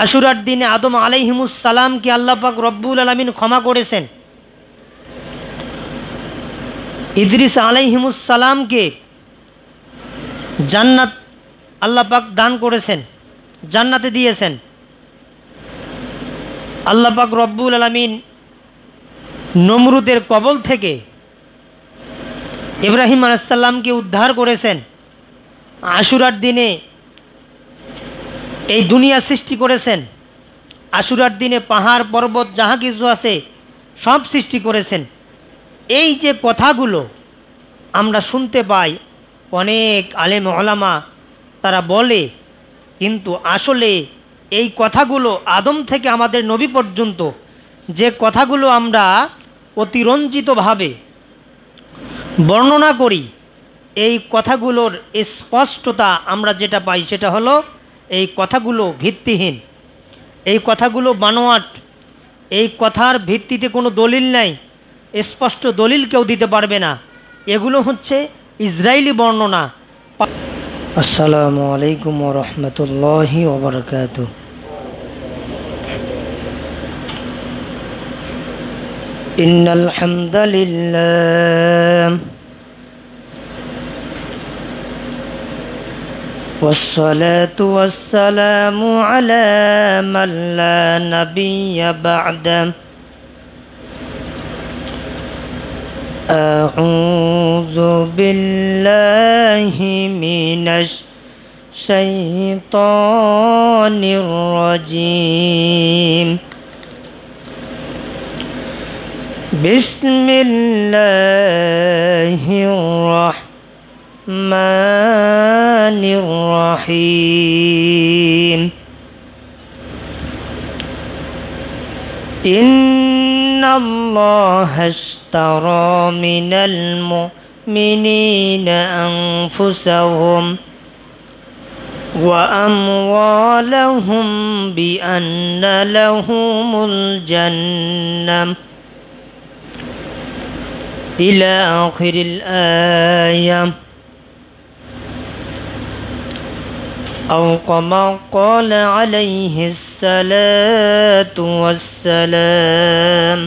আশুরার দিনে আদম আলাইহিমুস সালামকে আল্লাহ পাক রব্বুল আলামিন ক্ষমা করেছেন। ইদ্রিস আলাইহিমুস সালামকে জান্নাত আল্লাহ পাক দান করেছেন, জান্নাতে দিয়েছেন। আল্লাহ পাক রব্বুল আলামিন নমরুদের কবল থেকে ইব্রাহিম আলাইহিস সালামকে উদ্ধার করেছেন। আশুরার দিনে এই দুনিয়া সৃষ্টি করেছেন। আশুরার দিনে পাহাড় পর্বত যাহা কিছু আছে সব সৃষ্টি করেছেন। এই যে কথাগুলো আমরা শুনতে পাই, অনেক আলেম ওলামা তারা বলে, কিন্তু আসলে এই কথাগুলো আদম থেকে আমাদের নবী পর্যন্ত যে কথাগুলো আমরা অতিরঞ্জিতভাবে বর্ণনা করি, এই কথাগুলোর স্পষ্টতা আমরা যেটা পাই সেটা হলো এই কথাগুলো ভিত্তিহীন, এই কথাগুলো বানোয়াট, এই কথার ভিত্তিতে কোনো দলিল নাই, স্পষ্ট দলিল কেউ দিতে পারবে না। এগুলো হচ্ছে ইসরায়েলি বর্ণনা। আসসালামু আলাইকুম ওয়া রাহমাতুল্লাহি ওয়া বারাকাতুহু। ইন্নাল হামদালিল্লাহ والصلاة والسلام على من لا نبي بعده أعوذ بالله من الشيطان الرجيم بسم الله الرحمن الرحيم إن الله اشترى من المؤمنين أنفسهم وأموالهم بأن لهم الجنة إلى آخر الآية أو كما قال عليه الصلاة والسلام।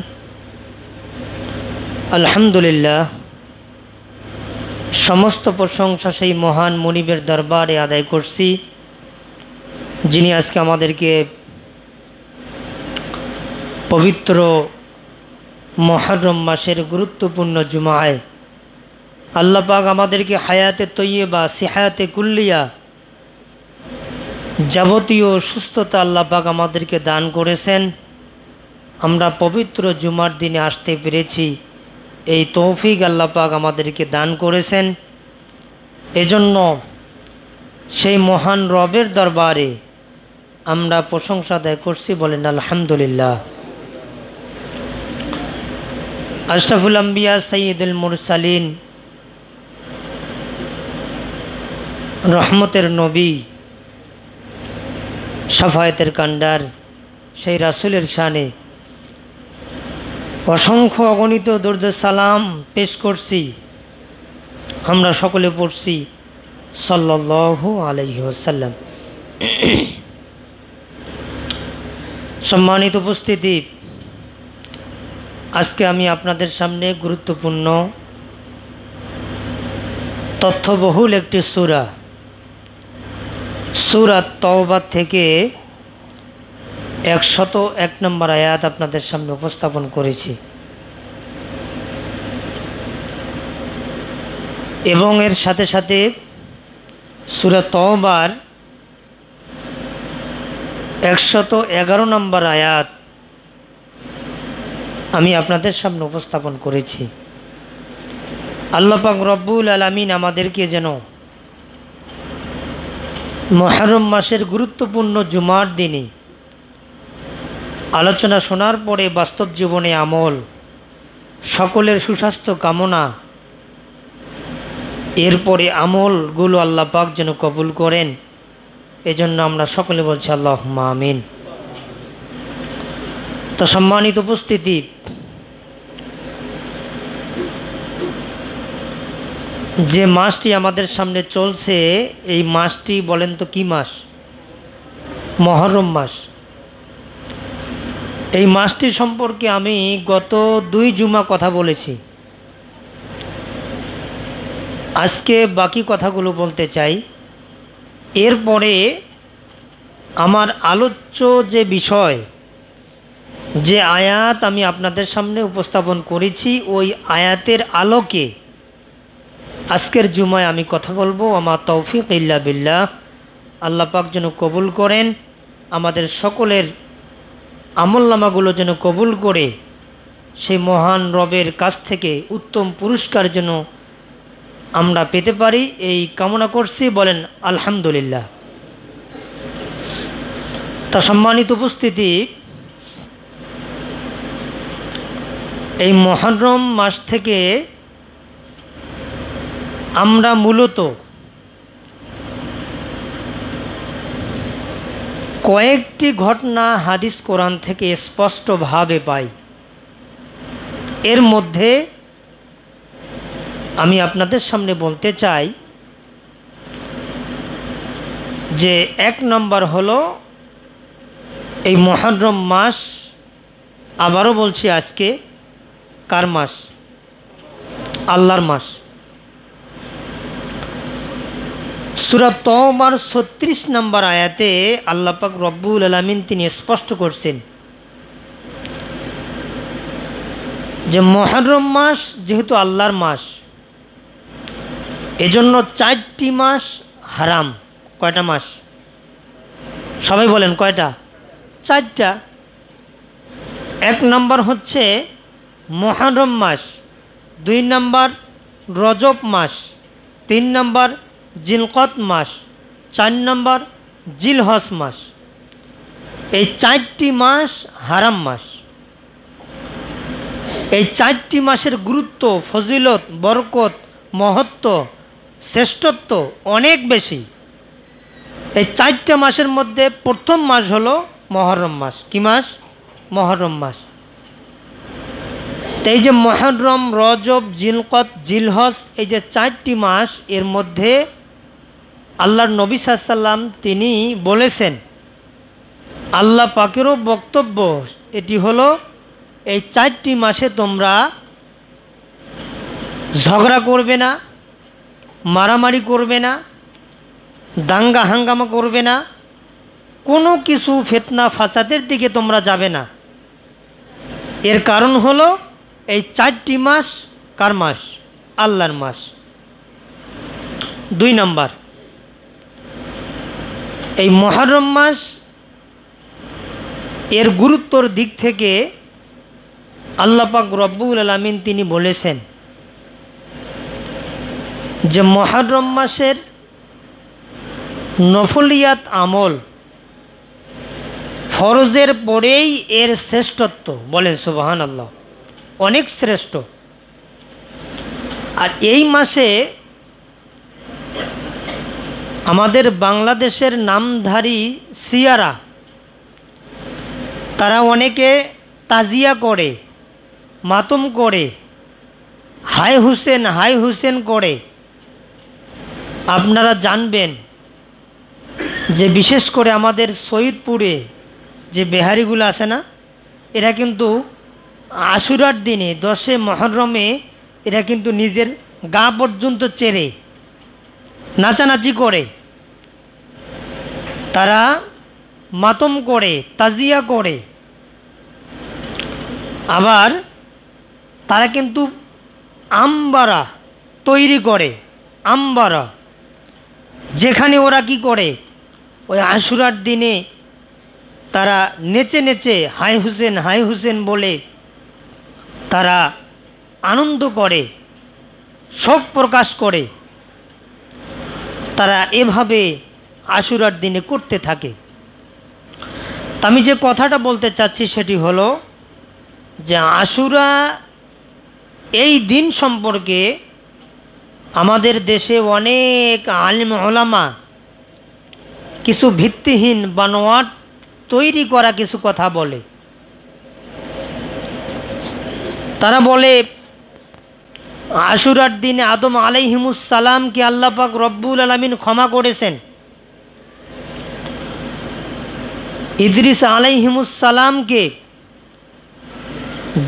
আলহামদুলিল্লাহ, সমস্ত প্রশংসা সেই মহান মুনিবের দরবারে আদায় করছি, যিনি আজকে আমাদেরকে পবিত্র মুহররম মাসের গুরুত্বপূর্ণ জুমায় আল্লাহ পাক আমাদেরকে হায়াতে তৈয়বা, সিহায়াতে কুল্লিয়া, যাবতীয় সুস্থতা আল্লাহ পাক আমাদেরকে দান করেছেন। আমরা পবিত্র জুমার দিনে আসতে পেরেছি, এই তৌফিক আল্লাহ পাক আমাদেরকে দান করেছেন। এজন্য সেই মহান রবের দরবারে আমরা প্রশংসা আদায় করছি, বলেন আলহামদুলিল্লাহ। আশরাফুল আম্বিয়া সাইয়্যিদুল মুরসালিন, রহমতের নবী, শাফায়াতের কান্ডার সেই রাসূলের শানে অসংখ্য অগণিত দরুদ সালাম পেশ করছি। আমরা সকলে পড়ছি সাল্লাল্লাহু আলাইহি ওয়াসাল্লাম। সম্মানিত উপস্থিতি, আজকে আমি আপনাদের সামনে গুরুত্বপূর্ণ তথ্যবহুল একটি সূরা, সূরা তাওবা থেকে 101 নম্বর আয়াত আপনাদের সামনে উপস্থাপন করেছি এবং এর সাথে সাথে সূরা তাওবার 111 নম্বর আয়াত আমি আপনাদের সামনে উপস্থাপন করেছি। আল্লাহ পাক রব্বুল আলামিন আমাদেরকে যেন মুহররম মাসের গুরুত্বপূর্ণ জুমার দিনে আলোচনা শোনার পরে বাস্তব জীবনে আমল, সকলের সুস্বাস্থ্য কামনা, এরপরে আমলগুলো আল্লাহ পাক যেন কবুল করেন, এজন্য আমরা সকলে বলছি আল্লাহুম্মা আমিন। তো সম্মানিত উপস্থিতি, যে মাসটি আমাদের সামনে চলছে, এই মাসটি বলেন তো কি মাস? মহরম মাস, এই মাসটি সম্পর্কে আমি গত 2 জুমা কথা বলেছি। আজকে বাকি কথাগুলো বলতে চাই। এরপরে আমার আলোচ্য যে বিষয়, যে আয়াত আমি আপনাদের সামনে উপস্থাপন করেছি, ওই আয়াতের আলোকে আজকের জুমায় আমি কথা বলবো। আমার তৌফিক ইল্লা বিল্লাহ। আল্লাহ পাক যেন কবুল করেন, আমাদের সকলের আমলনামাগুলো যেন কবুল করে সেই মহান রবের কাছ থেকে উত্তম পুরস্কার যেন আমরা পেতে পারি, এই কামনা করছি। বলেন আলহামদুলিল্লাহ। তা সম্মানিত উপস্থিতি, এই মুহররম মাস থেকে আমরা মূলত কয়েকটি ঘটনা হাদিস কোরআন থেকে স্পষ্টভাবে পাই। এর মধ্যে আমি আপনাদের সামনে বলতে চাই যে 1 নম্বর হলো এই মুহররম মাস, আবারও বলছি আজকে, কার মাস? আল্লাহর মাস। সূরা তওবার 36 নম্বর আয়াতে আল্লাহ পাক রব্বুল আলামিন তিনি স্পষ্ট করছেন যে মুহররম মাস যেহেতু আল্লাহর মাস, এজন্য 4টি মাস হারাম। কয়টা মাস? সবাই বলেন কয়টা? 4টা। 1 নম্বর হচ্ছে মুহররম মাস, 2 নম্বর রজব মাস, 3 নম্বর জিলকদ মাস, 4 নম্বর জিলহজ মাস। এই 4টি মাস হারাম মাস। এই 4টি মাসের গুরুত্ব, ফজিলত, বরকত, মহত্ব, শ্রেষ্ঠত্ব অনেক বেশি। এই 4টা মাসের মধ্যে প্রথম মাস হলো মুহররম মাস। কি মাস? মুহররম মাস। এই যে মুহররম, রজব, জিলকদ, জিলহজ, এই যে 4টি মাস, এর মধ্যে আল্লাহর নবী সাল্লাল্লাহু আলাইহি ওয়াসাল্লাম তিনি বলেছেন, আল্লাহ পাকেরও বক্তব্য এটি হলো, এই 4টি মাসে তোমরা ঝগড়া করবে না, মারামারি করবে না, দাঙ্গা হাঙ্গামা করবে না, কোনো কিছু ফিতনা ফাসাদের দিকে তোমরা যাবে না। এর কারণ হলো এই 4টি মাস কার মাস? আল্লাহর মাস। 2 নম্বর, এই মুহররম মাস এর গুরুত্বর দিক থেকে আল্লাহ পাক রব্বুল আলামিন তিনি বলেছেন যে মুহররম মাসের নফলিয়াত আমল ফরজের পরেই এর শ্রেষ্ঠত্ব। বলেন সুবহানাল্লাহ, অনেক শ্রেষ্ঠ। আর এই মাসে আমাদের বাংলাদেশের নামধারী শিয়ারা তারা অনেকে তাজিয়া করে, মাতম করে, হাই হুসেন হাই হুসেন করে। আপনারা জানবেন যে বিশেষ করে আমাদের সৈয়দপুরে যে বেহারিগুলো আছে না, এরা কিন্তু আশুরার দিনে 10 মুহররমে এরা কিন্তু নিজের গা পর্যন্ত চেরে নাচানাচি করে, তারা মাতম করে, তাজিয়া করে। আবার তারা কিন্তু আমবারা তৈরি করে। আমবারা যেখানে ওরা কি করে, ওই আশুরার দিনে তারা নেচে নেচে হাই হুসেন বলে তারা আনন্দ করে, শোক প্রকাশ করে। তারা এভাবে আশুরার দিনে করতে থাকে। আমি যে কথাটা বলতে চাচ্ছি সেটি হলো যে আশুরা এই দিন সম্পর্কে আমাদের দেশে অনেক আলিম ওলামা কিছু ভিত্তিহীন বানোয়াট তৈরি করা কিছু কথা বলে। তারা বলে আশুরার দিনে আদম আলাইহিমুস সালামকে আল্লাহ পাক রব্বুল আলামিন ক্ষমা করেছেন। ইদ্রিস আলাইহিমুসসালামকে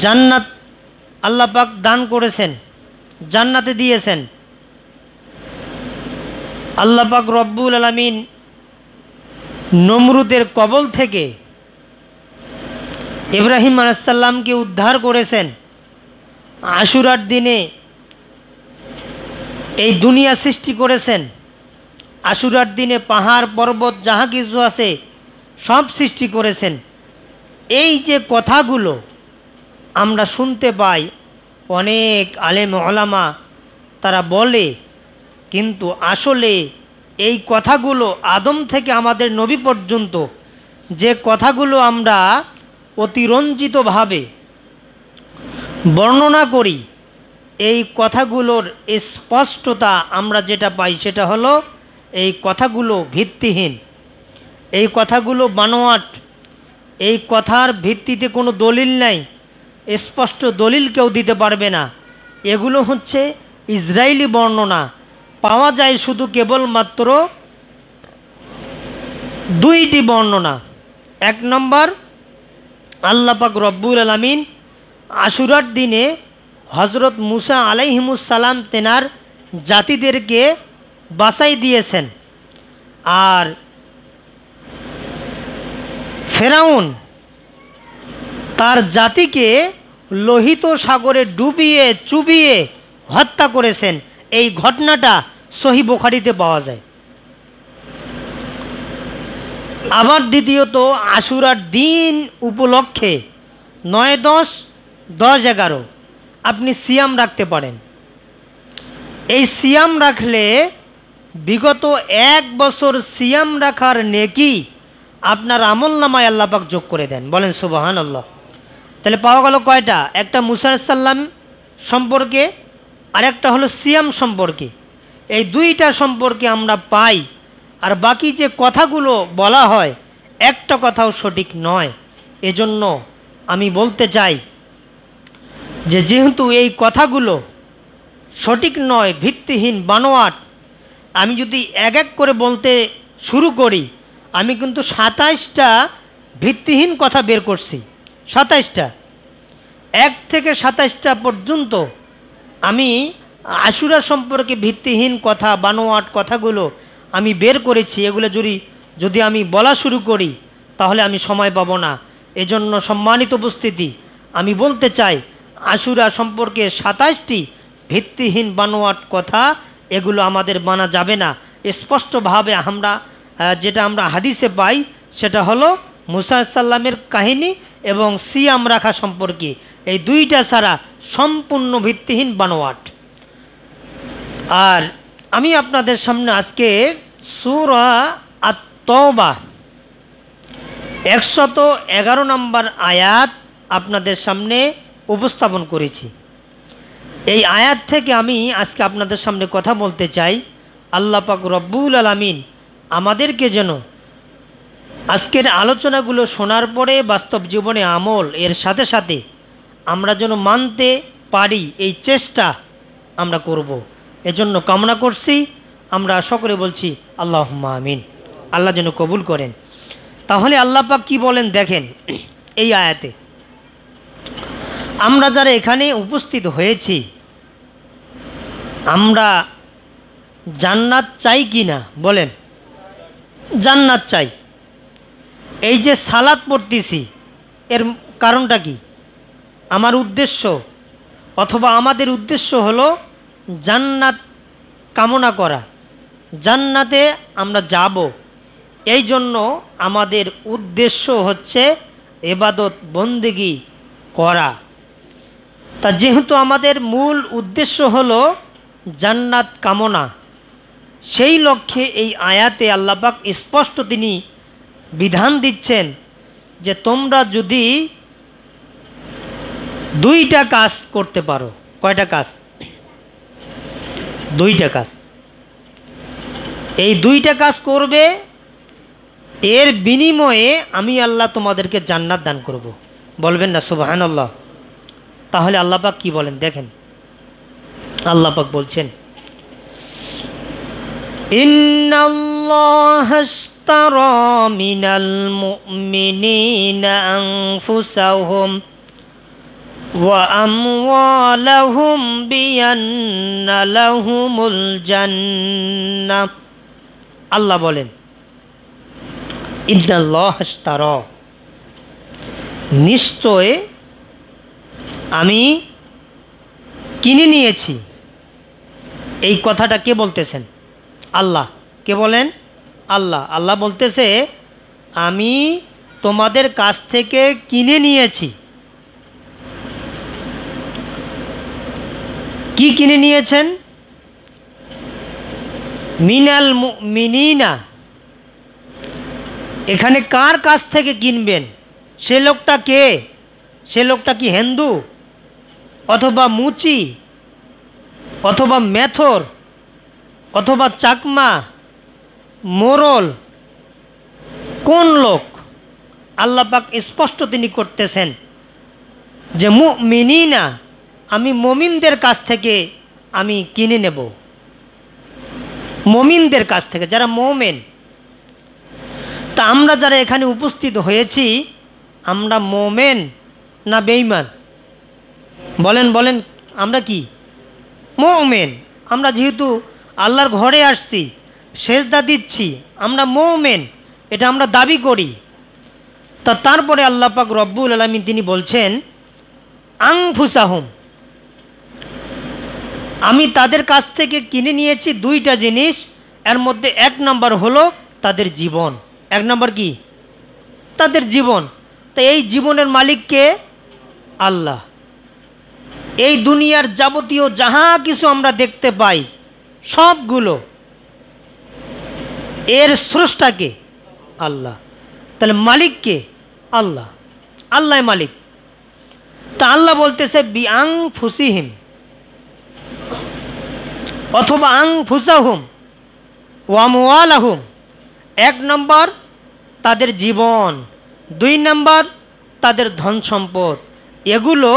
জান্নাত আল্লাহ পাক দান করেছেন, জান্নাতে দিয়েছেন। আল্লাহ পাক রব্বুল আলামিন নমরুদের কবল থেকে ইব্রাহিম আলাইহিস সালামকে উদ্ধার করেছেন। আশুরার দিনে এই দুনিয়া সৃষ্টি করেছেন। আশুরার দিনে পাহাড় পর্বত যাহা কিছু আছে সব সৃষ্টি করেছেন। এই যে কথাগুলো আমরা শুনতে পাই, অনেক আলেম ওলামা তারা বলে, কিন্তু আসলে এই কথাগুলো আদম থেকে আমাদের নবী পর্যন্ত যে কথাগুলো আমরা অতিরঞ্জিতভাবে বর্ণনা করি, এই কথাগুলোর স্পষ্টতা আমরা যেটা পাই সেটা হলো এই কথাগুলো ভিত্তিহীন, এই কথাগুলো বানোয়াট, এই কথার ভিত্তিতে কোনো দলিল নাই, স্পষ্ট দলিল কেউ দিতে পারবে না। এগুলো হচ্ছে ইসরায়েলি বর্ণনা, পাওয়া যায় শুধু কেবলমাত্র দুইটি বর্ণনা। এক নম্বর, আল্লাহ পাক রব্বুল আলামিন আশুরার দিনে হজরত মুসা আলাইহিমুসসালাম তেনার জাতিদেরকে বাঁচাই দিয়েছেন। আর ফেরাউন তার জাতিকে লোহিত সাগরে ডুবিয়ে চুবিয়ে হত্যা করেছেন। এই ঘটনাটা সহিহ বুখারীতে পাওয়া যায়। আবার দ্বিতীয়ত, আশুরার দিন উপলক্ষে 9, 10, 10, 11 আপনি সিয়াম রাখতে পারেন। এই সিয়াম রাখলে বিগত 1 বছর সিয়াম রাখার নেকি আপনার আমল নামায় আল্লাহ পাক যোগ করে দেন। বলেন সুবহানাল্লাহ। তাহলে পাওয়া গেল কয়টা? একটা মুসা আলাইহিস সালাম সম্পর্কে, আর একটা হলো সিয়াম সম্পর্কে। এই দুইটা সম্পর্কে আমরা পাই। আর বাকি যে কথাগুলো বলা হয় একটা কথাও সঠিক নয়। এজন্য আমি বলতে চাই যে যেহেতু এই কথাগুলো সঠিক নয়, ভিত্তিহীন, বানোয়াট, আমি যদি এক এক করে বলতে শুরু করি, আমি কিন্তু 27টা ভিত্তিহীন কথা বের করছি। 27টা, 1 থেকে 27টা পর্যন্ত আমি আশুরা সম্পর্কে ভিত্তিহীন কথা, বানোয়াট কথাগুলো আমি বের করেছি। এগুলো যদি আমি বলা শুরু করি তাহলে আমি সময় পাবো না। এজন্য সম্মানিত উপস্থিতি, আমি বলতে চাই আশুরা সম্পর্কে 27টি ভিত্তিহীন বানোয়াট কথা, এগুলো আমাদের মানা যাবে না। স্পষ্টভাবে যেটা আমরা হাদিসে পাই সেটা হলো মুসা আলাইহিস সালামের কাহিনী এবং সিয়াম রাখা সম্পর্কে। এই দুইটা ছাড়া সম্পূর্ণ ভিত্তিহীন বানোয়াট। আর আমি আপনাদের সামনে আজকে সূরা আত-তাওবা 111 নম্বর আয়াত আপনাদের সামনে উপস্থাপন করেছি। এই আয়াত থেকে আমি আজকে আপনাদের সামনে কথা বলতে চাই। আল্লাহ পাক রব্বুল আলামিন আমাদেরকে যেন আজকের আলোচনাগুলো শোনার পরে বাস্তব জীবনে আমল, এর সাথে সাথে আমরা যেন মানতে পারি, এই চেষ্টা আমরা করব। এজন্য কামনা করছি। আমরা সকলে বলছি আল্লাহুম্মা আমিন। আল্লাহ যেন কবুল করেন। তাহলে আল্লাহ পাক কি বলেন দেখেন এই আয়াতে। আমরা যারা এখানে উপস্থিত হয়েছি, আমরা জান্নাত চাই কি না? বলেন, জান্নাত চাই। এই যে সালাত পড়তেছি, এর কারণটা কি? আমার উদ্দেশ্য অথবা আমাদের উদ্দেশ্য হলো জান্নাত কামনা করা, জান্নাতে আমরা যাব। এই জন্য আমাদের উদ্দেশ্য হচ্ছে ইবাদত বন্দেগী করা। তা যেহেতু আমাদের মূল উদ্দেশ্য হলো জান্নাত কামনা, সেই লক্ষ্যে এই আয়াতে আল্লাহ পাক স্পষ্ট তিনি বিধান দিচ্ছেন যে তোমরা যদি 2টা কাজ করতে পারো। কয়টা কাজ? 2টা কাজ। এই 2টা কাজ করবে, এর বিনিময়ে আমি আল্লাহ তোমাদেরকে জান্নাত দান করব। বলবেন না সুবহানাল্লাহ? তাহলে আল্লাহ পাক কি বলেন দেখেন। আল্লাহ পাক বলছেন, ইন্নাল্লাহা ইশতারা মিনাল মুমিনিনা আনফুসাহুম ওয়া আমওয়ালাহুম বিআন্না লাহুমুল জান্নাহ। আল্লাহ বলেন, ইন্নাল্লাহ ইশতারা, নিশ্চয় আমি কিনে নিয়েছি। এই কথাটা কে বলতেছেন? আল্লাহ। কে বলেন? আল্লাহ। আল্লাহ বলতেছে, আমি তোমাদের কাছ থেকে কিনে নিয়েছি। কি কিনে নিয়েছেন? মিনাল মুমিনিনা। এখানে কার কাছ থেকে কিনবেন? সে লোকটা কে? সে লোকটা কি হিন্দু, অথবা মুচি, অথবা মেথর, অথবা চাকমা, মোরল? কোন লোক? আল্লাহ পাক স্পষ্ট তিনি করতেছেন যে মুমিনিনা, আমি মমিনদের কাছ থেকে আমি কিনে নেব। মমিনদের কাছ থেকে, যারা মোমেন। তা আমরা যারা এখানে উপস্থিত হয়েছি, আমরা মোমেন না বেঈমান? বলেন বলেন, আমরা কি? মোমেন। আমরা যেহেতু আল্লাহর ঘরে আসছি, সেজদা দিচ্ছি, আমরা মোমেন, এটা আমরা দাবি করি। তা তারপরে আল্লাহ পাক রব্বুল আলামিন তিনি বলছেন, আনফুসাহুম, আমি তাদের কাছ থেকে কিনে নিয়েছি দুইটা জিনিস। এর মধ্যে এক নম্বর হলো তাদের জীবন। এক নম্বর কি? তাদের জীবন। তা এই জীবনের মালিক কে? আল্লাহ। এই দুনিয়ার যাবতীয় যাহা কিছু আমরা দেখতে পাই, সবগুলো এর স্রষ্টাকে? আল্লাহ। তাহলে মালিক কে? আল্লাহ। আল্লাহ মালিক। তা আল্লাহ বলতেছে বিআনফুসিহিম, অথবা আনফুসাহুম ওয়া আমওয়ালাহুম। এক নম্বর তাদের জীবন, দুই নম্বর তাদের ধন সম্পদ। এগুলো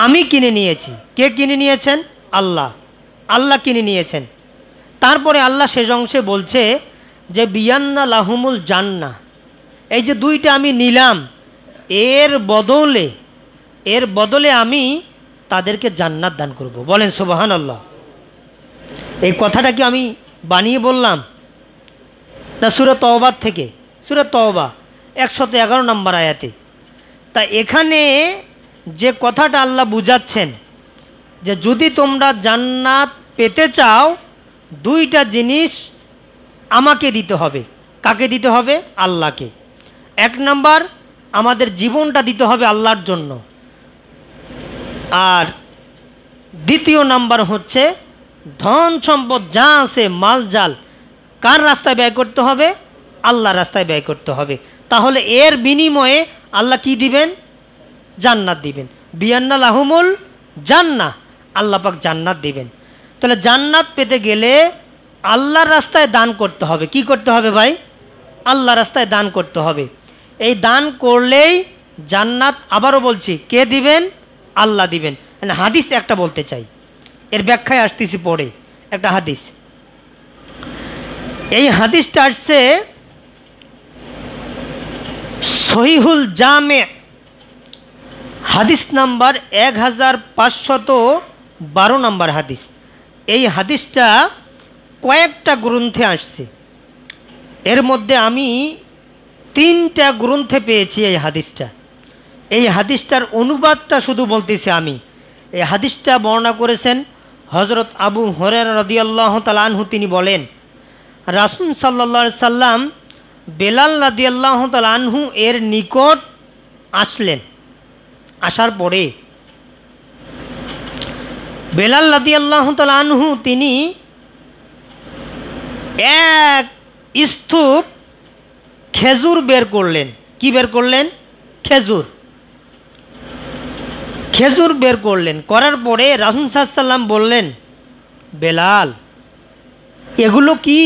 আমি কিনে নিয়েছি। কে কিনে নিয়েছেন? আল্লাহ। আল্লাহ কিনে নিয়েছেন। তারপরে আল্লাহ শেষ অংশে বলছে যে বিআন্না লাহুমুল জান্নাহ। এই যে দুইটা আমি নিলাম, এর বদলে আমি তাদেরকে জান্নাত দান করব। বলেন সুবহানাল্লাহ। এই কথাটা কি আমি বানিয়ে বললাম না? সূরা তওবা থেকে, সূরা তওবা 111 নম্বর আয়াতে। তা এখানে যে কথাটা আল্লাহ বুঝাচ্ছেন যে যদি তোমরা জান্নাত পেতে চাও, দুইটা জিনিস আমাকে দিতে হবে। কাকে দিতে হবে? আল্লাহকে। এক নম্বর, আমাদের জীবনটা দিতে হবে আল্লাহর জন্য। আর দ্বিতীয় নাম্বার হচ্ছে ধন সম্পদ যা আছে, মাল জাল, কার রাস্তায় ব্যয় করতে হবে? আল্লাহর রাস্তায় ব্যয় করতে হবে। তাহলে এর বিনিময়ে আল্লাহ কি দিবেন? জান্নাত দিবেন। বিআন্না লাহুমুল জান্নাহ, আল্লাহ পাক জান্নাত দিবেন। তাহলে জান্নাত পেতে গেলে আল্লাহর রাস্তায় দান করতে হবে। কি করতে হবে ভাই? আল্লাহর রাস্তায় দান করতে হবে। এই দান করলেই জান্নাত, আবারও বলছি, কে দিবেন? আল্লাহ দিবেন। হাদিস একটা বলতে চাই, এর ব্যাখ্যায় আসতেছি পরে। একটা হাদিস, এই হাদিসটা আসছে সহিহুল জামে, হাদিস নাম্বার 1512 নম্বর হাদিস। এই হাদিসটা কয়েকটা গ্রন্থে আসছে। এর মধ্যে আমি 3টা গ্রন্থে পেয়েছি এই হাদিসটা। এই হাদিসটার অনুবাদটা শুধু বলতেছি আমি। এই হাদিসটা বর্ণনা করেছেন হযরত আবু হুরায়রা রাদিয়াল্লাহু তাআলা আনহু। তিনি বলেন, রাসূল সাল্লাল্লাহু আলাইহি সাল্লাম বেলাল রাদিয়াল্লাহু তাআলা আনহু এর নিকট আসলেন। আসার পরে বেলাল রাদিয়াল্লাহু তাআলা আনহু তিনি এক স্তূপ খেজুর বের করলেন। কি বের করলেন? খেজুর। খেজুর বের করলেন। করার পরে রাসূল সাল্লাল্লাহু আলাইহি সাল্লাম বললেন, বেলাল, এগুলো কি?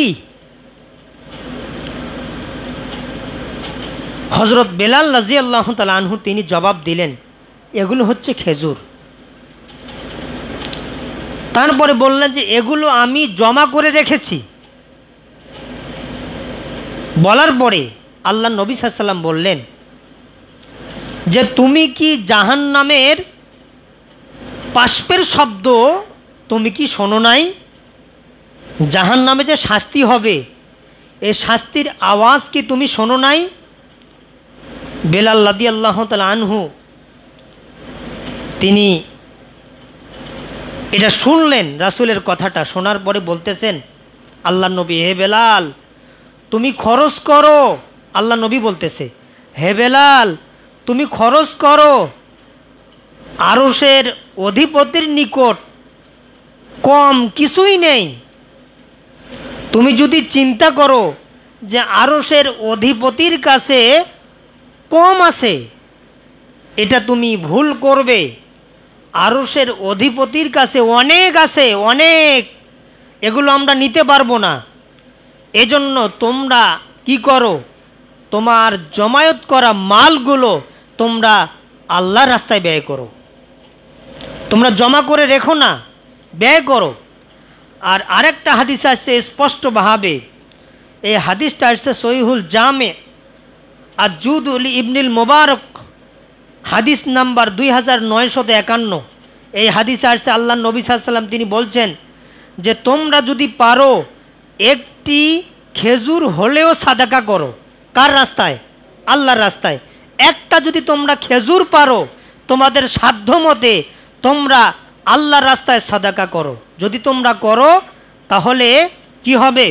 হযরত বেলাল রাদিয়াল্লাহু তাআলা আনহু তিনি জবাব দিলেন, এগুলো হচ্ছে খেজুর। তারপরে বললেন যে এগুলো আমি জমা করে রেখেছি। বলার পরে আল্লাহ নবী সাল্লাল্লাহু আলাইহি ওয়াসাল্লাম বললেন যে তুমি কি জাহান্নামের বাষ্পের শব্দ তুমি কি শোনো নাই? জাহান্নামে যে শাস্তি হবে এই শাস্তির আওয়াজ কি তুমি শোনো নাই? বেলাল রাদিয়াল্লাহু তাআলা আনহু তিনি এটা শুনলেন, রাসূলের কথাটা শোনার পরে বলতেছেন, আল্লাহ নবী, হে বেলাল তুমি খরচ করো। আল্লাহ নবী বলতেছে, হে বেলাল তুমি খরচ করো, আরশের অধিপতির নিকট কম কিছুই নেই। তুমি যদি চিন্তা করো যে আরশের অধিপতির কাছে কম আছে, এটা তুমি ভুল করবে। আরশের অধিপতির কাছে অনেক আছে, অনেক, এগুলো আমরা নিতে পারবো না। এজন্য তোমরা কি করো, তোমার জমায়েত করা মালগুলো তোমরা আল্লাহর রাস্তায় ব্যয় করো। তোমরা জমা করে রেখো না, ব্যয় করো। আর আরেকটা হাদিস আসছে স্পষ্টভাবে, এই হাদিসটা আসছে সহিহুল জামে আর জুদুল ইবনুল মুবারক, হাদিস নাম্বার 2951। এই হাদিসে আসছে আল্লাহ নবী সাল্লাল্লাহু আলাইহি ওয়াসাল্লাম তিনি বলছেন যে তোমরা যদি পারো একটি খেজুর হলেও সাদাকা করো। কার রাস্তায়? আল্লাহর রাস্তায়। একটা যদি তোমরা খেজুর পারো তোমাদের সাধ্য মতে তোমরা আল্লাহর রাস্তায় সাদাকা করো। যদি তোমরা করো তাহলে কি হবে?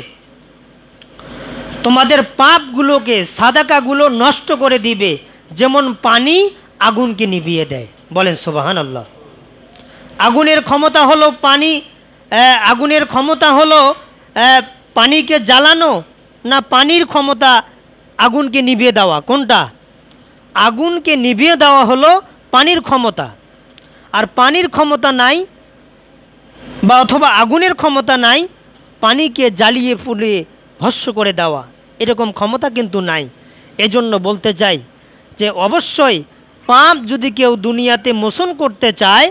তোমাদের পাপগুলোকে, সাদাকাগুলো নষ্ট করে দিবে, যেমন পানি আগুনকে নিভিয়ে দেয়। বলেন সুবহানাল্লাহ। আগুনের ক্ষমতা হলো আগুনের ক্ষমতা হলো পানিকে জ্বালানো, না পানির ক্ষমতা আগুনকে নিভিয়ে দেওয়া? কোনটা? আগুনকে নিভিয়ে দেওয়া হলো পানির ক্ষমতা। আর পানির ক্ষমতা নাই বা অথবা আগুনের ক্ষমতা নাই পানিকে জ্বালিয়ে পুড়িয়ে ভস্ম করে দেওয়া, এরকম ক্ষমতা কিন্তু নাই। এজন্য বলতে চাই যে অবশ্যই পাপ যদি কেউ দুনিয়াতে মোচন করতে চায়,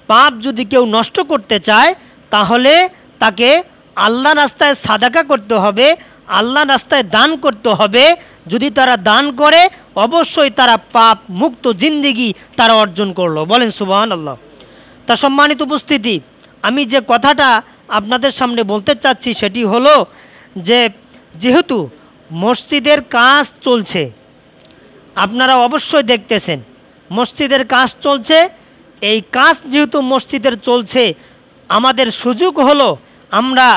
পাপ যদি কেউ নষ্ট করতে চায়, তাহলে তাকে আল্লাহ রাস্তায় সাদাকা করতে হবে, আল্লাহ রাস্তায় দান করতে হবে। যদি তারা দান করে অবশ্যই তারা পাপ মুক্ত জিন্দেগি তারা অর্জন করলো। বলেন সুবহানাল্লাহ। তা সম্মানিত উপস্থিতি, আমি যে কথাটা আপনাদের সামনে বলতে চাচ্ছি সেটি হলো যে যেহেতু মসজিদের কাজ চলছে, আপনারা অবশ্যই দেখতেছেন মসজিদের কাজ চলছে। এই কাজ যেহেতু মসজিদের চলছে, আমাদের সুযোগ হলো আমরা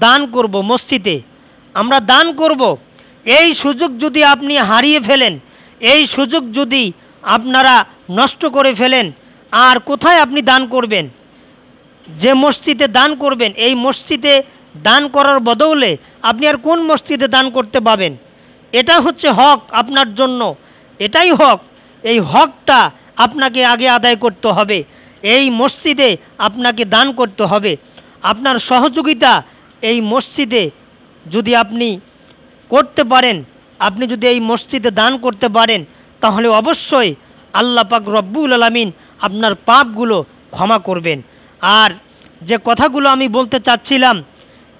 দান করব, মসজিদে আমরা দান করব। এই সুযোগ যদি আপনি হারিয়ে ফেলেন, এই সুযোগ যদি আপনারা নষ্ট করে ফেলেন, আর কোথায় আপনি দান করবেন? যে মসজিদে দান করবেন, এই মসজিদে দান করার বদলে আপনি আর কোন মসজিদে দান করতে পাবেন? এটা হচ্ছে হক আপনার জন্য, এটাই হক। এই হকটা আপনাকে আগে আদায় করতে হবে। এই মসজিদে আপনাকে দান করতে হবে। আপনার সহযোগিতা এই মসজিদে যদি আপনি করতে পারেন, আপনি যদি এই মসজিদে দান করতে পারেন, তাহলে অবশ্যই আল্লাহ পাক রব্বুল আলামিন আপনার পাপগুলো ক্ষমা করবেন। আর যে কথাগুলো আমি বলতে চাচ্ছিলাম,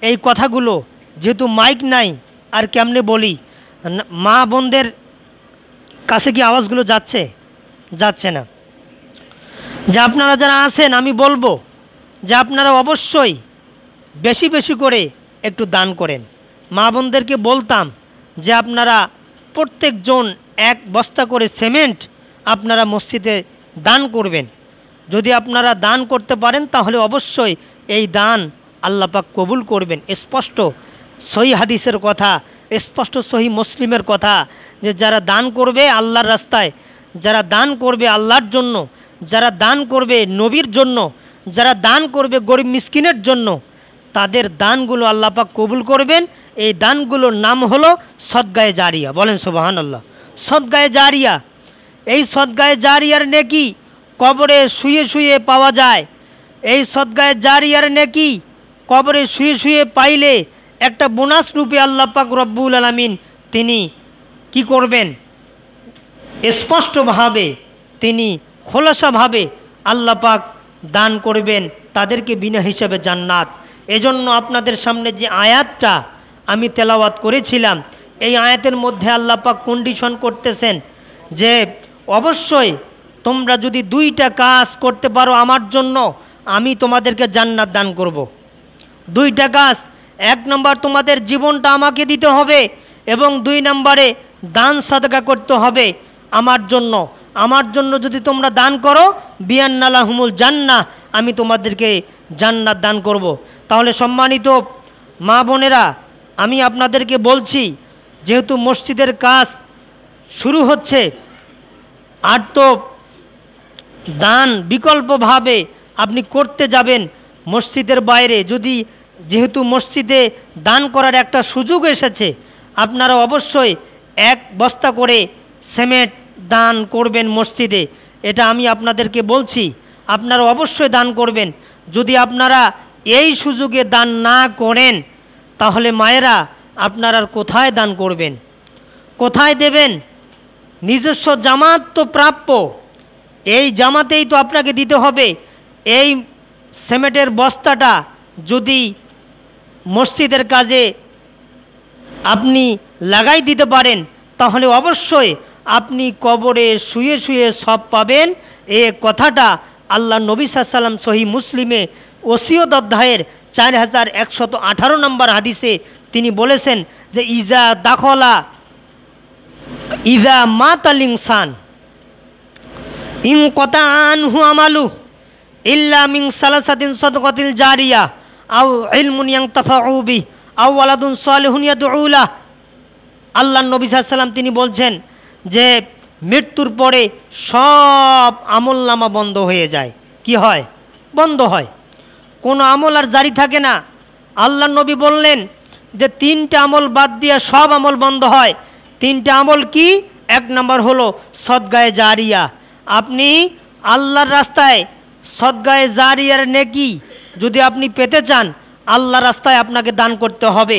এই কথাগুলো যেহেতু মাইক নাই আর কেমনে বলি, মা বোনদের কাছে কি আওয়াজগুলো যাচ্ছে? যাচ্ছে না। যে আপনারা যারা আছেন, আমি বলবো যে আপনারা অবশ্যই বেশি বেশি করে একটু দান করেন। মা বোনদেরকে বলতাম যে আপনারা প্রত্যেকজন এক বস্তা করে সিমেন্ট আপনারা মসজিদে দান করবেন। যদি আপনারা দান করতে পারেন তাহলে অবশ্যই এই দান আল্লাহ পাক কবুল করবেন। স্পষ্ট সহি হাদিসের কথা, স্পষ্ট সহি মুসলিমের কথা, যে যারা দান করবে আল্লাহর রাস্তায়, যারা দান করবে আল্লাহর জন্য, যারা দান করবে নবীর জন্য, যারা দান করবে গরিব মিসকিনের জন্য, তাদের দানগুলো আল্লাহ পাক কবুল করবেন। এই দানগুলোর নাম হলো সদগায়ে জারিয়া। বলেন সুবহানাল্লাহ। সদগায়ে জারিয়া, এই সদগায়ে জারিয়ার নেকি কবরে শুয়ে শুয়ে পাওয়া যায়। এই সদগায়ে জারিয়ার নেকি কবরে শুয়ে শুয়ে পাইলে একটা বোনাস রূপে আল্লাহ পাক রব্বুল আলামিন তিনি কি করবেন? স্পষ্টভাবে তিনি খোলাসাভাবে আল্লাহ পাক দান করবেন তাদেরকে বিনা হিসাবে জান্নাত। এজন্য আপনাদের সামনে যে আয়াতটা আমি তেলাওয়াত করেছিলাম, এই আয়াতের মধ্যে আল্লাহ পাক কন্ডিশন করতেছেন যে অবশ্যই তোমরা যদি দুইটা কাজ করতে পারো আমার জন্য, আমি তোমাদেরকে জান্নাত দান করব। দুইটা কাজ, এক নম্বর তোমাদের জীবনটা আমাকে দিতে হবে, এবং দুই নম্বরে দান সাদকা করতে হবে আমার জন্য। আমার জন্য যদি তোমরা দান করো, বিয়ান্না লাহুমুল জান্নাহ, আমি তোমাদেরকে জান্নাত দান করব। তাহলে সম্মানিত মা বোনেরা, আমি আপনাদেরকে বলছি, যেহেতু মসজিদের কাজ শুরু হচ্ছে, আর তো দান বিকল্পভাবে আপনি করতে যাবেন মসজিদের বাইরে, যদি যেহেতু মসজিদে দান করার একটা সুযোগ এসেছে, আপনারা অবশ্যই 1 বস্তা করে সিমেন্ট দান করবেন মসজিদে। এটা আমি আপনাদেরকে বলছি, আপনারা অবশ্যই দান করবেন। যদি আপনারা এই সুযোগে দান না করেন, তাহলে মায়েরা আপনারা কোথায় দান করবেন, কোথায় দেবেন? নিজস্ব জামাত তো প্রাপ্য, এই জামাতেই তো আপনাকে দিতে হবে। এই সিমেন্টের বস্তাটা যদি মসজিদের কাজে আপনি লাগাই দিতে পারেন, তাহলে অবশ্যই আপনি কবরে শুয়ে শুয়ে সব পাবেন। এ কথাটা আল্লাহ নবী সাল্লাল্লাহু আলাইহি ওয়াসাল্লাম সহিহ মুসলিমে ওসিয়ত অধ্যায়ের 4118 নম্বর হাদিসে তিনি বলেছেন যে ইজা মাতাল ইনসান ইন কতা আনহু আমালু ইল্লা মিন সালাসাতিন সাদকাতিল জারিয়া আও ইলমুন ইয়ানতাফাউ বিহি আও ওয়ালাদুন সালিহুন ইয়াদউ লাহু। আল্লাহ নবী সাল্লাল্লাহু আলাইহি ওয়াসাল্লাম তিনি বলছেন যে মৃত্যুর পরে সব আমলনামা বন্ধ হয়ে যায়। কি হয়? বন্ধ হয়, কোনো আমল আর জারি থাকে না। আল্লাহ নবী বললেন যে 3টা আমল বাদ দিয়ে সব আমল বন্ধ হয়। 3টা আমল কি? 1 নম্বর হলো সদগায়ে জারিয়া। আপনি আল্লাহর রাস্তায় সদগায়ে জারিয়ার নেকি যদি আপনি পেতে চান, আল্লাহর রাস্তায় আপনাকে দান করতে হবে।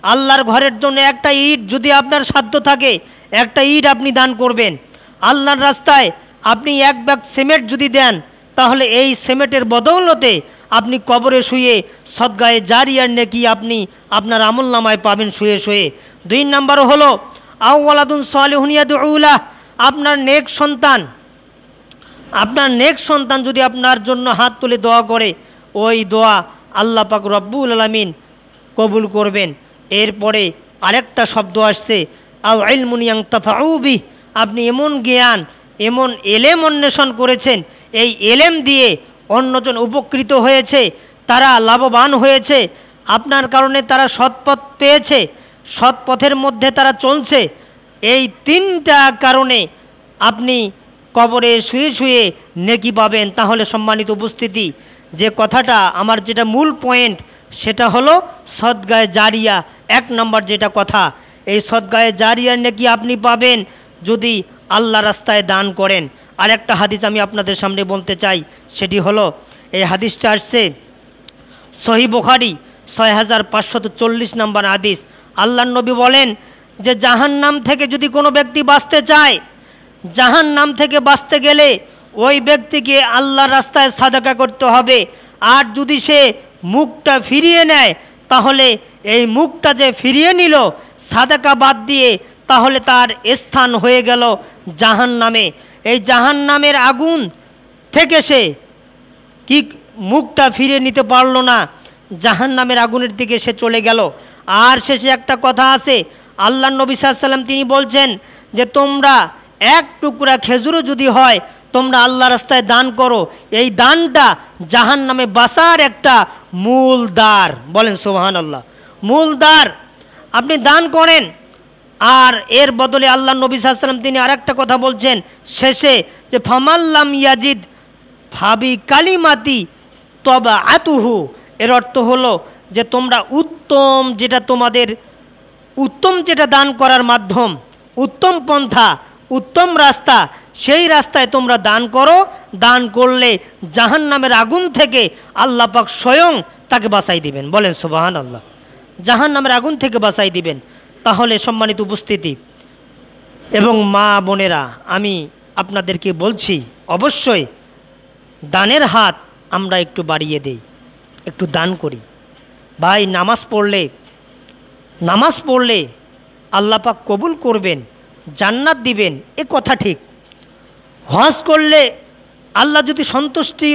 আল্লাহর ঘরের জন্য একটা ইট যদি আপনার সাধ্য থাকে, একটা ইট আপনি দান করবেন। আল্লাহর রাস্তায় আপনি 1 ব্যাগ সিমেন্ট যদি দেন, তাহলে এই সিমেন্টের বদৌলতে আপনি কবরে শুয়ে সদগায়ে জারিয়ার নেকি আপনি আপনার আমলনামায় পাবেন শুয়ে শুয়ে। 2 নম্বর হলো আও ওয়ালাদুন সালিহুন ইয়াদউ লাহু। আপনার নেক সন্তান যদি আপনার জন্য হাত তুলে দোয়া করে, ওই দোয়া আল্লাহ পাক রব্বুল আলামিন কবুল করবেন। এরপরে আরেকটা শব্দ আসছে আও ইলমুন ইয়ানতাফাউ বিহি। আপনি এমন জ্ঞান, এমন এলেম অন্বেষণ করেছেন, এই এলেম দিয়ে অন্যজন উপকৃত হয়েছে, তারা লাভবান হয়েছে, আপনার কারণে তারা সৎপথ পেয়েছে, সৎপথের মধ্যে তারা চলছে। এই 3টা কারণে আপনি কবরে শুয়ে শুয়ে নেকি পাবেন। তাহলে সম্মানিত উপস্থিতি, যে কথাটা আমার যেটা মূল পয়েন্ট, সেটা হলো সদগায়ে জারিয়া। 1 নম্বর যেটা কথা, এই সদগায়ে জারিয়ার নেকি আপনি পাবেন যদি আল্লাহ রাস্তায় দান করেন। আর একটা হাদিস আমি আপনাদের সামনে বলতে চাই, সেটি হলো, এই হাদিসটা আসছে সহিহ বুখারী 6540 নম্বর হাদিস। আল্লাহর নবী বলেন যে জাহান্নাম থেকে যদি কোনো ব্যক্তি বাঁচতে চায়, জাহান্নাম থেকে বাঁচতে গেলে ওই ব্যক্তিকে আল্লাহর রাস্তায় সাদাকা করতে হবে। আর যদি সে মুখটা ফিরিয়ে নেয়, তাহলে এই মুখটা যে ফিরিয়ে নিল সাদাকা বাদ দিয়ে, তাহলে তার স্থান হয়ে গেল জাহান্নামে। এই জাহান্নামের আগুন থেকে সে কি মুখটা ফিরিয়ে নিতে পারল না, জাহান্নামের আগুনের দিকে সে চলে গেল। আর শেষে একটা কথা আছে, আল্লাহ নবী সাল্লাল্লাহু আলাইহি ওয়াসাল্লাম তিনি বলছেন যে তোমরা 1 টুকরা খেজুরও যদি হয়, তোমরা আল্লাহ রাস্তায় দান করো। এই দানটা জাহান্নামে বাঁচার একটা মূল দ্বার। বলেন সুবহানাল্লাহ, মূল দ্বার। আপনি দান করেন, আর এর বদলে আল্লাহ নবী সাল্লাল্লাহু আলাইহি ওয়াসাল্লাম তিনি আরেকটা কথা বলছেন শেষে, যে ফামাল্লাম ইয়াজিদ ফাবি কালিমাতি তবা আতুহু। এর অর্থ হলো যে তোমরা উত্তম যেটা দান করার মাধ্যম, উত্তম পন্থা, উত্তম রাস্তা, সেই রাস্তায় তোমরা দান করো। দান করলে জাহান্নামের আগুন থেকে আল্লাহ পাক স্বয়ং তাকে বাঁচাই দিবেন। বলেন সুবহানাল্লাহ, জাহান্নামের আগুন থেকে বাঁচাই দিবেন। তাহলে সম্মানিত উপস্থিতি এবং মা বোনেরা, আমি আপনাদেরকে বলছি, অবশ্যই দানের হাত আমরা একটু বাড়িয়ে দেই, একটু দান করি। ভাই, নামাজ পড়লে আল্লাহ পাক কবুল করবেন, জান্নাত দিবেন, এ কথা ঠিক। হজ করলে আল্লাহ যদি সন্তুষ্টি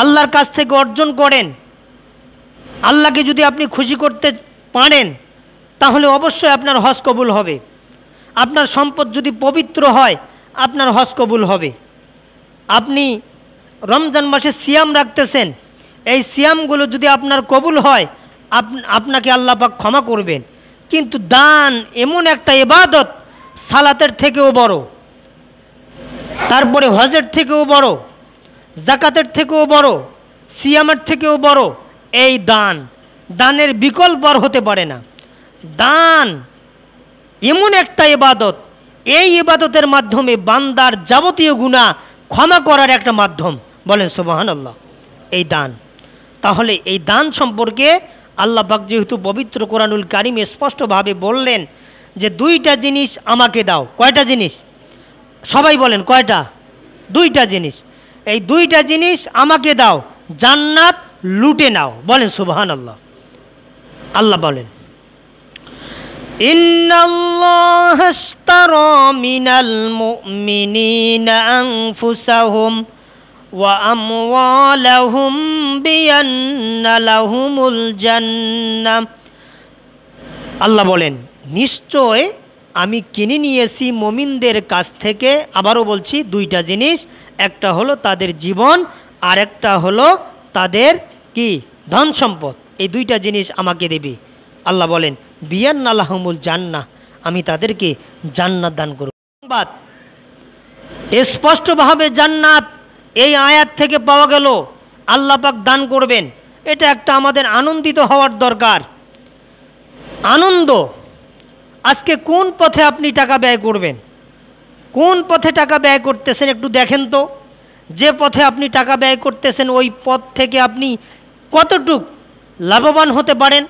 আল্লাহর কাছ থেকে অর্জন করেন, আল্লাহকে যদি আপনি খুশি করতে পারেন, তাহলে অবশ্যই আপনার হজ কবুল হবে। আপনার সম্পদ যদি পবিত্র হয়, আপনার হজ কবুল হবে। আপনি রমজান মাসে সিয়াম রাখতেছেন, এই সিয়ামগুলো যদি আপনার কবুল হয়, আপনাকে আল্লাহ পাক ক্ষমা করবেন। কিন্তু দান এমন একটা ইবাদত, সালাতের থেকেও বড়, তারপরে হজের থেকেও বড়, জাকাতের থেকেও বড়, সিয়ামের থেকেও বড় এই দান। দানের বিকল্প আর হতে পারে না। দান এমন একটা ইবাদত, এই ইবাদতের মাধ্যমে বান্দার যাবতীয় গুনাহ ক্ষমা করার একটা মাধ্যম। বলেন সুবহানাল্লাহ। এই দান, তাহলে এই দান সম্পর্কে আল্লাহ পাক যেহেতু পবিত্র কোরআনুল কারিমে স্পষ্টভাবে বললেন যে দুইটা জিনিস আমাকে দাও। কয়টা জিনিস? সবাই বলেন কয়টা? দুইটা জিনিস। এই দুইটা জিনিস আমাকে দাও, জান্নাত লুটে নাও। বলেন সুবহানাল্লাহ। আল্লাহ বলেন, ইন্নাল্লাহা আশতারা মিনাল মুমিনিনা আনফুসাহুম ওয়া আমওয়ালাহুম বিআন্না লাহুমুল জান্নাহ। আল্লাহ বলেন, নিশ্চয় আমি কিনে নিয়েছি মুমিনদের কাছ থেকে, আবারও বলছি, দুইটা জিনিস। একটা হলো তাদের জীবন, আর একটা হলো তাদের কি? ধন সম্পদ। এই দুইটা জিনিস আমাকে দেবে। আল্লাহ বলেন, বিআন্না লাহুমুল জান্নাহ, আমি তাদেরকে জান্নাত দান করব। স্পষ্টভাবে জান্নাত এই আয়াত থেকে পাওয়া গেল, আল্লাহ পাক দান করবেন। এটা একটা আমাদের আনন্দিত হওয়ার দরকার। আনন্দ। আজকে কোন পথে আপনি টাকা ব্যয় করবেন? কোন পথে টাকা ব্যয় করতেছেন একটু দেখেন তো। যে পথে আপনি টাকা ব্যয় করতেছেন, ওই পথ থেকে আপনি কতটুক লাভবান হতে পারেন,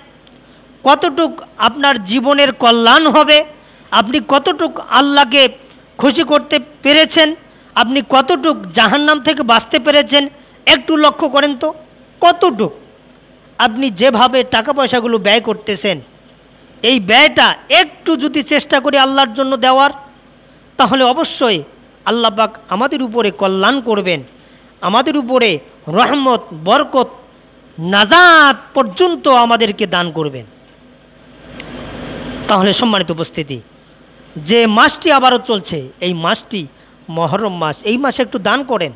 কতটুক আপনার জীবনের কল্যাণ হবে, আপনি কতটুক আল্লাহকে খুশি করতে পেরেছেন, আপনি কতটুক জাহান্নাম থেকে বাঁচতে পেরেছেন, একটু লক্ষ্য করেন তো। কতটুক আপনি যেভাবে টাকা পয়সাগুলো ব্যয় করতেছেন, এই ব্যয়টা একটু যদি চেষ্টা করি আল্লাহর জন্য দেওয়ার, তাহলে অবশ্যই আল্লাহ পাক আমাদের উপরে কল্যাণ করবেন, আমাদের উপরে রহমত, বরকত, নাজাত পর্যন্ত আমাদেরকে দান করবেন। তাহলে সম্মানিত উপস্থিতি, যে মাসটি আবারও চলছে, এই মাসটি মহরম মাস, এই মাসে একটু দান করেন,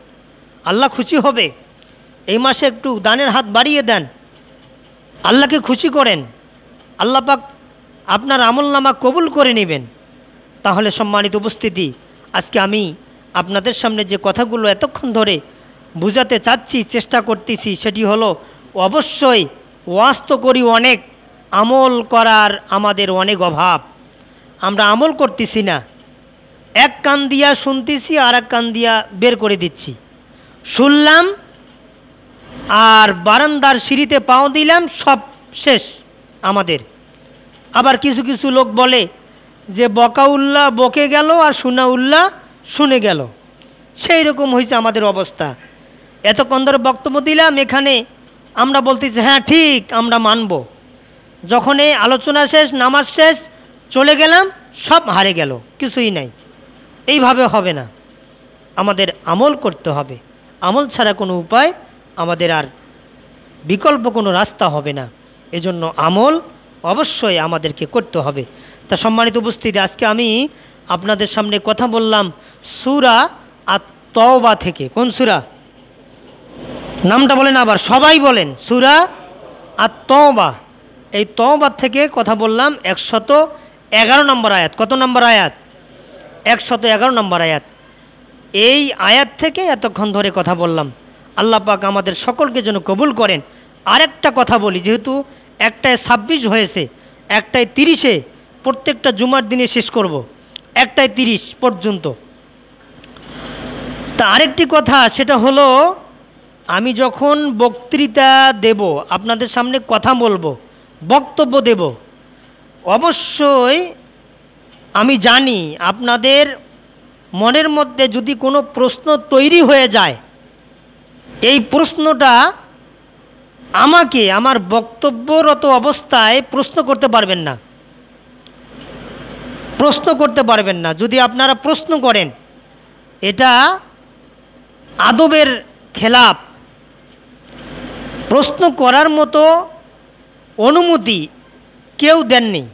আল্লাহ খুশি হবে। এই মাসে একটু দানের হাত বাড়িয়ে দেন, আল্লাহকে খুশি করেন, আল্লাহ পাক আপনার আমলনামা কবুল করে নেবেন। তাহলে সম্মানিত উপস্থিতি, আজকে আমি আপনাদের সামনে যে কথাগুলো এতক্ষণ ধরে বুঝাতে চাচ্ছি, চেষ্টা করতেছি, সেটি হলো অবশ্যই ওয়াজ তো করি অনেক, আমল করার আমাদের অনেক অভাব। আমরা আমল করতেছি না, এক কান দিয়া শুনতেছি আর এক কান দিয়া বের করে দিচ্ছি। শুনলাম আর বারান্দার সিঁড়িতে পাও দিলাম, সব শেষ আমাদের। আবার কিছু কিছু লোক বলে যে বকাউল্লাহ বকে গেল আর শুনাউল্লাহ শুনে গেল। সেই রকম হয়েছে আমাদের অবস্থা। এতক্ষণ ধরে বক্তব্য দিলাম, এখানে আমরা বলতেছি হ্যাঁ ঠিক, আমরা মানব। যখনই আলোচনা শেষ, নামাজ শেষ, চলে গেলাম, সব হারে গেল, কিছুই নাই। এইভাবে হবে না, আমাদের আমল করতে হবে। আমল ছাড়া কোনো উপায়, আমাদের আর বিকল্প কোনো রাস্তা হবে না। এজন্য আমল অবশ্যই আমাদেরকে করতে হবে। তা সম্মানিত উপস্থিতি, আজকে আমি আপনাদের সামনে কথা বললাম সূরা আত-তাওবা থেকে। কোন সূরা? নামটা বলেন আবার, সবাই বলেন, সূরা আত-তাওবা। এই তওবা থেকে কথা বললাম 111 নম্বর আয়াত। কত নম্বর আয়াত? 111 নম্বর আয়াত। এই আয়াত থেকে এতক্ষণ ধরে কথা বললাম। আল্লাহ পাক আমাদের সকলকে যেন কবুল করেন। আরেকটা কথা বলি, যেহেতু একটায় 26 হয়েছে, একটায় 30-এ, প্রত্যেকটা জুমার দিনে শেষ করব, একটায় 30 পর্যন্ত। তা আরেকটি কথা, সেটা হলো আমি যখন বক্তৃতা দেব, আপনাদের সামনে কথা বলবো, বক্তব্য দেব, অবশ্যই আমি জানি আপনাদের মনের মধ্যে যদি কোনো প্রশ্ন তৈরি হয়ে যায়, এই প্রশ্নটা আমাকে আমার বক্তব্যরত অবস্থায় প্রশ্ন করতে পারবেন না। প্রশ্ন করতে পারবেন না। যদি আপনারা প্রশ্ন করেন এটা আদবের খেলাপ। প্রশ্ন করার মতো অনুমতি কেউ দেননি,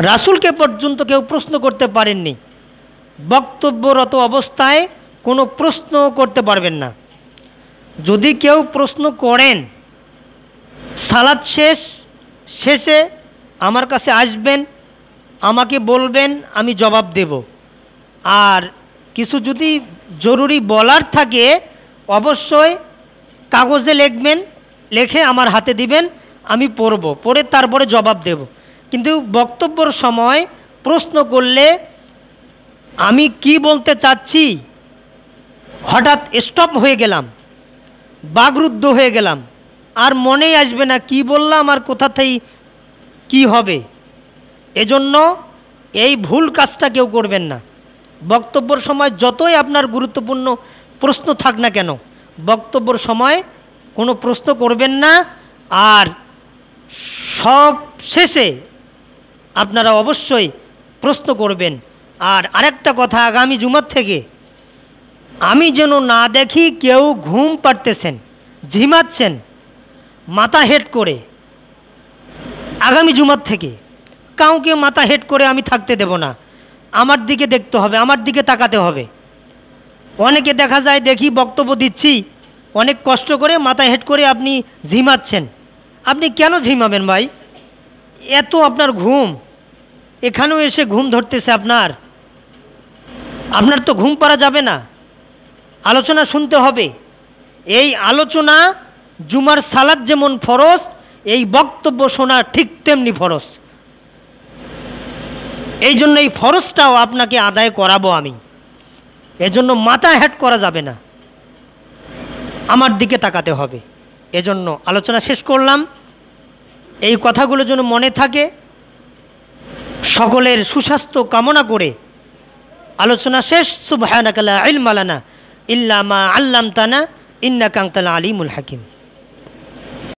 রাসূলকে পর্যন্ত কেউ প্রশ্ন করতে পারেননি। বক্তব্যরত অবস্থায় কোনো প্রশ্ন করতে পারবেন না। যদি কেউ প্রশ্ন করেন সালাত শেষে আমার কাছে আসবেন, আমাকে বলবেন, আমি জবাব দেব। আর কিছু যদি জরুরি বলার থাকে অবশ্যই কাগজে লিখবেন, লিখে আমার হাতে দিবেন, আমি পড়ে তারপরে জবাব দেব। কিন্তু বক্তব্যের সময় প্রশ্ন করলে আমি কি বলতে চাচ্ছি হঠাৎ স্টপ হয়ে গেলাম, বাকরুদ্ধ হয়ে গেলাম, আর মনেই আসবে না কি বললাম আর কোথাতেই কি হবে। এজন্য এই ভুল কাজটা কেউ করবেন না। বক্তব্যের সময় যতই আপনার গুরুত্বপূর্ণ প্রশ্ন থাক না কেন, বক্তব্যের সময় কোনো প্রশ্ন করবেন না। আর সব শেষে আপনারা অবশ্যই প্রশ্ন করবেন। আর আরেকটা কথা, আগামী জুমার থেকে আমি যেন না দেখি কেউ ঘুম পাড়তেছেন, ঝিমাচ্ছেন মাথা হেড করে। আগামী জুমার থেকে কাউকে মাথা হেড করে আমি থাকতে দেব না। আমার দিকে দেখতে হবে, আমার দিকে তাকাতে হবে। অনেকে দেখা যায় দেখি বক্তব্য দিচ্ছি, অনেক কষ্ট করে মাথা হেড করে আপনি ঝিমাচ্ছেন। আপনি কেন ঝিমাবেন ভাই? এত আপনার ঘুম, এখানেও এসে ঘুম ধরতেছে আপনার তো ঘুম পাড়া যাবে না। আলোচনা শুনতে হবে। এই আলোচনা জুমার সালাত যেমন ফরজ, এই বক্তব্য শোনা ঠিক তেমনি ফরজ। এই জন্য এই ফরজটাও আপনাকে আদায় করাবো আমি। এজন্য মাথা হেড করা যাবে না, আমার দিকে তাকাতে হবে। এজন্য আলোচনা শেষ করলাম। এই কথাগুলো যেন মনে থাকে। সকলের সুস্বাস্থ্য কামনা করে আলোচনা শেষ। সুবহানাকা লা ইলমা লানা ইল্লা মা আল্লামতানা ইন্নাকা আনতাল আলিমুল হাকিম।